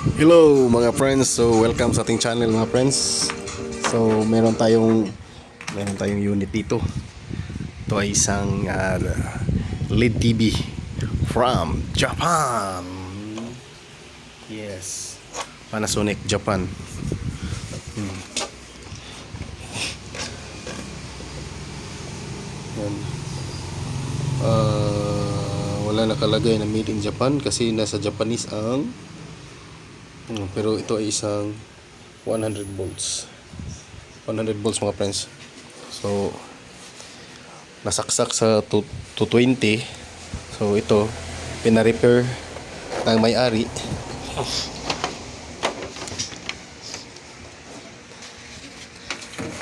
Hello mga friends, so welcome sa ating channel mga friends. So meron tayong unit dito. Ito ay isang LED TV from Japan. Yes, Panasonic Japan. Yan. Wala nakalagay na made in Japan kasi nasa Japanese ang pero ito ay isang 100 volts 100 volts mga friends. So nasaksak sa 220. So ito pina-repair ng may-ari.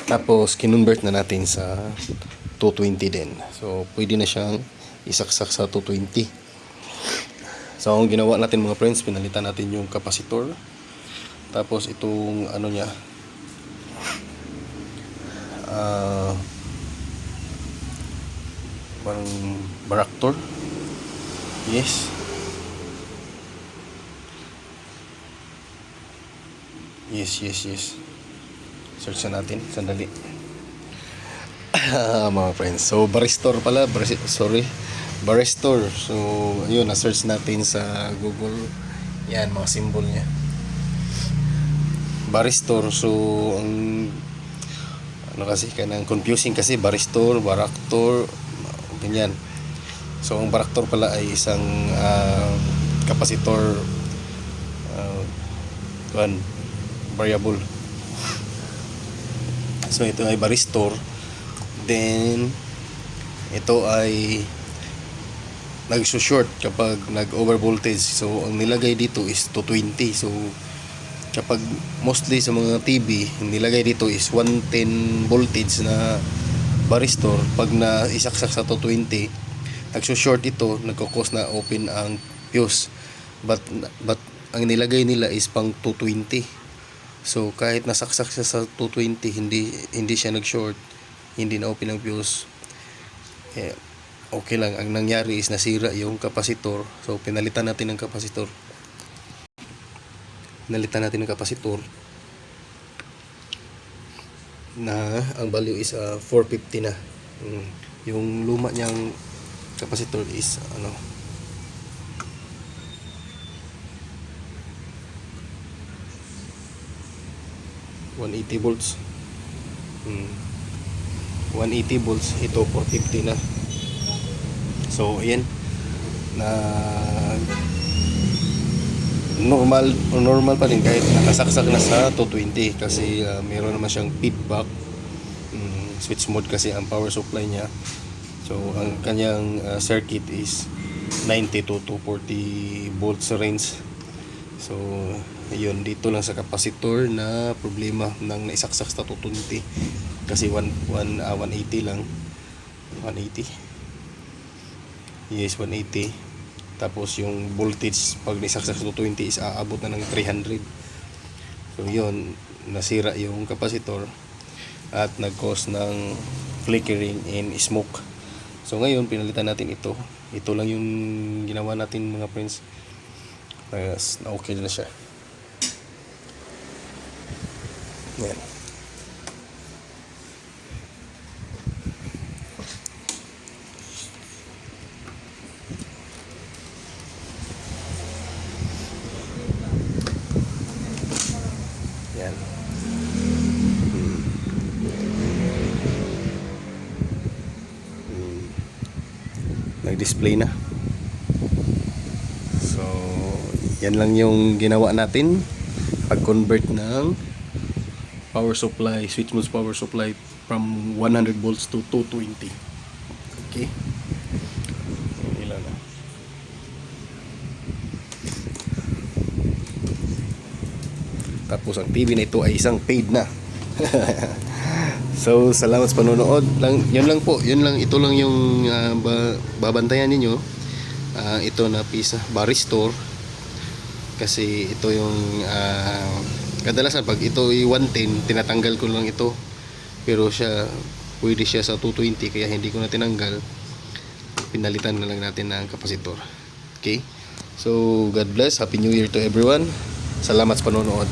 Tapos kinonvert na natin sa 220 din. So pwede na siyang isaksak sa 220. So ang ginawa natin mga friends, pinalitan natin yung kapasitor. Tapos itong ano niya, parang baraktor. Yes. Yes. Search na natin, sandali. Mga friends. So baristor pala, baristor. So ayun, na-search natin sa Google. Yan, mga symbol niya. Baristor. So ang ano kasi kanang confusing kasi baristor, baraktor, ganyan. So ang baraktor pala ay isang kapasitor variable. So ito ay baristor. Then ito ay nagso-short kapag nag-over voltage. So ang nilagay dito is 220. So kapag mostly sa mga TV, nilagay dito is 110 voltage na baristor. Pag na isaksak sa 220, nagso-short ito, nagko-cause na open ang fuse. But ang nilagay nila is pang 220. So kahit nasaksak siya sa 220, hindi siya nag-short, hindi na open ang fuse. Okay lang. Ang nangyari is nasira yung kapasitor. So pinalitan natin ng kapasitor. Na ang value is 450 na. Yung luma niyang kapasitor is 180 volts. 180 volts, ito 450 na. So ayan, na normal pa rin kahit nakasaksak na sa 220 kasi meron naman siyang feedback. Switch mode kasi ang power supply niya. So ang kanyang circuit is 90 to 240 volts range. So ayun, dito lang sa kapasitor na problema nang naisaksak sa 220 kasi 180 lang. 180. Yes, 180. Tapos yung voltage pag naisaksak sa 220 is aabot na ng 300. So yun, nasira yung kapasitor at nag-cause ng flickering and smoke. So ngayon pinalitan natin ito. Ito lang yung ginawa natin mga friends. Na okay na siya. Yan. Yan. Nag-display na. So yan lang yung ginawa natin pag-convert ng power supply, switch mode power supply from 100 volts to 220. Okay? Ilan na. Tapos ang TV na ito ay isang paid na. So salamat sa panonood. Yun lang po. Ito lang yung babantayan ninyo. Ito na pisa baristor. Kasi ito yung kadalasan pag ito ay 110, tinatanggal ko lang ito. Pero pwede siya sa 220 kaya hindi ko na tinanggal. Pinalitan na lang natin ng kapasitor. Okay? So God bless. Happy New Year to everyone. Salamat sa panonood.